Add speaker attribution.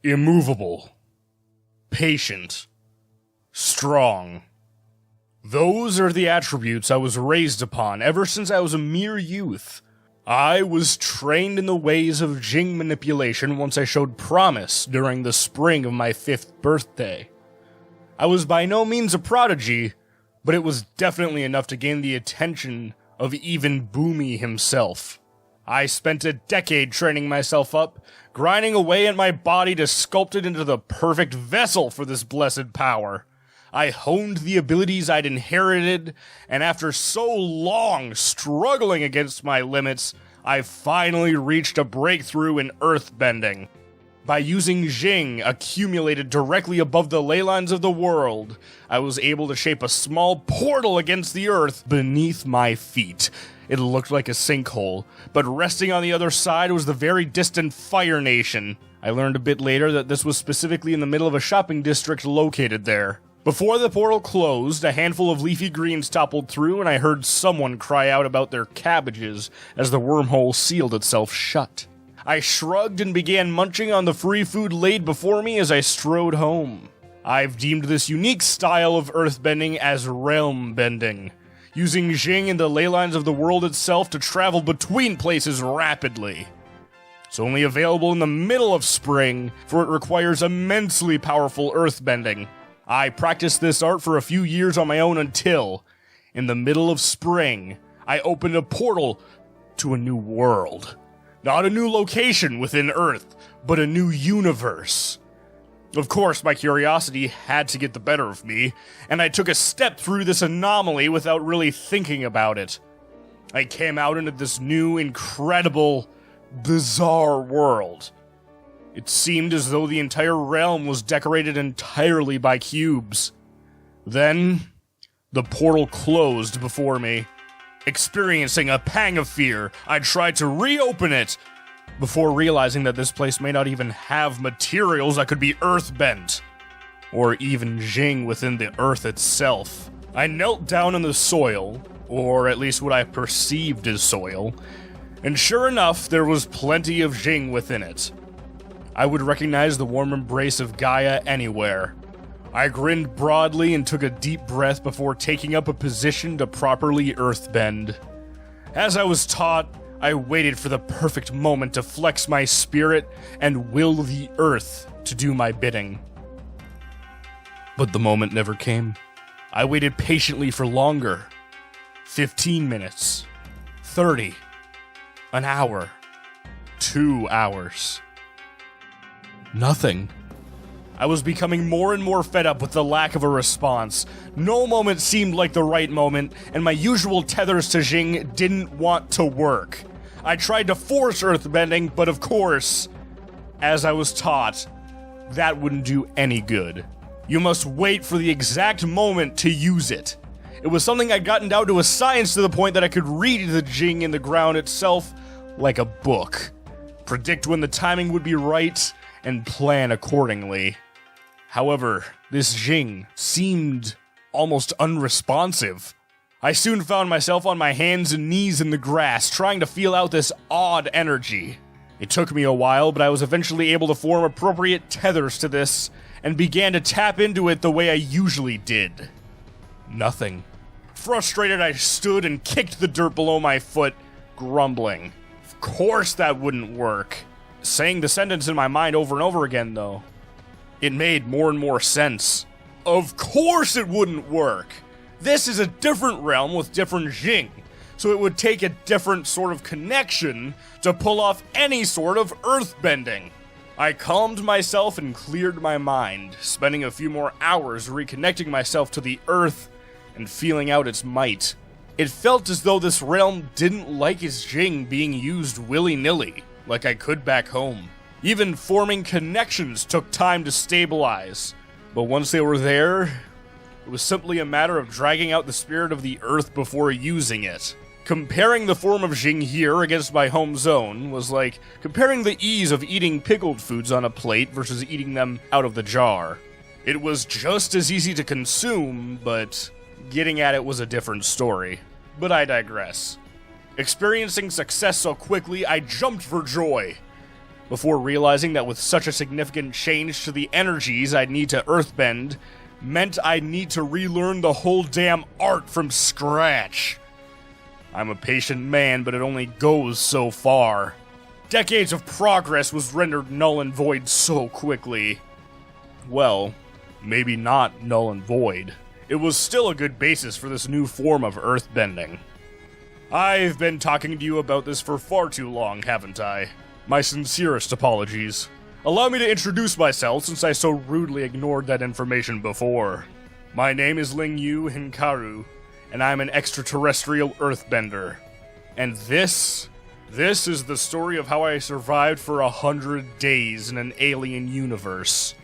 Speaker 1: immovable, patient, strong. Those are the attributes I was raised upon ever since I was a mere youth. I was trained in the ways of Jing manipulation once I showed promise during the spring of my 5th birthday. I was by no means a prodigy, but it was definitely enough to gain the attention of even Boomy himself. I spent a decade training myself up, grinding away at my body to sculpt it into the perfect vessel for this blessed power. I honed the abilities I'd inherited, and after so long struggling against my limits, I finally reached a breakthrough in earthbending. By using Jing accumulated directly above the ley lines of the world, I was able to shape a small portal against the earth beneath my feet. It looked like a sinkhole, but resting on the other side was the very distant Fire Nation. I learned a bit later that this was specifically in the middle of a shopping district located there. Before the portal closed, a handful of leafy greens toppled through, and I heard someone cry out about their cabbages as the wormhole sealed itself shut. I shrugged and began munching on the free food laid before me as I strode home. I've deemed this unique style of earthbending as realm bending, using Jing and the ley lines of the world itself to travel between places rapidly. It's only available in the middle of spring, for it requires immensely powerful earthbending. I practiced this art for a few years on my own until, in the middle of spring, I opened a portal to a new world. Not a new location within Earth, but a new universe. Of course, my curiosity had to get the better of me, and I took a step through this anomaly without really thinking about it. I came out into this new, incredible, bizarre world. It seemed as though the entire realm was decorated entirely by cubes. Then, the portal closed before me. Experiencing a pang of fear, I tried to reopen it, before realizing that this place may not even have materials that could be earthbent, or even Jing within the earth itself. I knelt down in the soil, or at least what I perceived as soil, and sure enough, there was plenty of Jing within it. I would recognize the warm embrace of Gaia anywhere. I grinned broadly and took a deep breath before taking up a position to properly earthbend. As I was taught, I waited for the perfect moment to flex my spirit and will the earth to do my bidding. But the moment never came. I waited patiently for longer. 15 minutes. 30. An hour. 2 hours. Nothing. I was becoming more and more fed up with the lack of a response. No moment seemed like the right moment, and my usual tethers to Jing didn't want to work. I tried to force earthbending, but of course, as I was taught, that wouldn't do any good. You must wait for the exact moment to use it. It was something I'd gotten down to a science to the point that I could read the Jing in the ground itself like a book, predict when the timing would be right, and plan accordingly. However, this Jing seemed almost unresponsive. I soon found myself on my hands and knees in the grass, trying to feel out this odd energy. It took me a while, but I was eventually able to form appropriate tethers to this, and began to tap into it the way I usually did. Nothing. Frustrated, I stood and kicked the dirt below my foot, grumbling. Of course that wouldn't work. Saying the sentence in my mind over and over again, though, it made more and more sense. Of course it wouldn't work! This is a different realm with different Jing, so it would take a different sort of connection to pull off any sort of earthbending. I calmed myself and cleared my mind, spending a few more hours reconnecting myself to the earth and feeling out its might. It felt as though this realm didn't like its Jing being used willy-nilly, like I could back home. Even forming connections took time to stabilize, but once they were there, it was simply a matter of dragging out the spirit of the earth before using it. Comparing the form of Jing here against my home zone was like comparing the ease of eating pickled foods on a plate versus eating them out of the jar. It was just as easy to consume, but getting at it was a different story. But I digress. Experiencing success so quickly, I jumped for joy. before realizing that with such a significant change to the energies I'd need to earthbend meant I'd need to relearn the whole damn art from scratch. I'm a patient man, but it only goes so far. Decades of progress was rendered null and void so quickly. Well, maybe not null and void. It was still a good basis for this new form of earthbending. I've been talking to you about this for far too long, haven't I? My sincerest apologies. Allow me to introduce myself since I so rudely ignored that information before. My name is Lingyu Hinkaru, and I'm an extraterrestrial earthbender. And this is the story of how I survived for 100 days in an alien universe.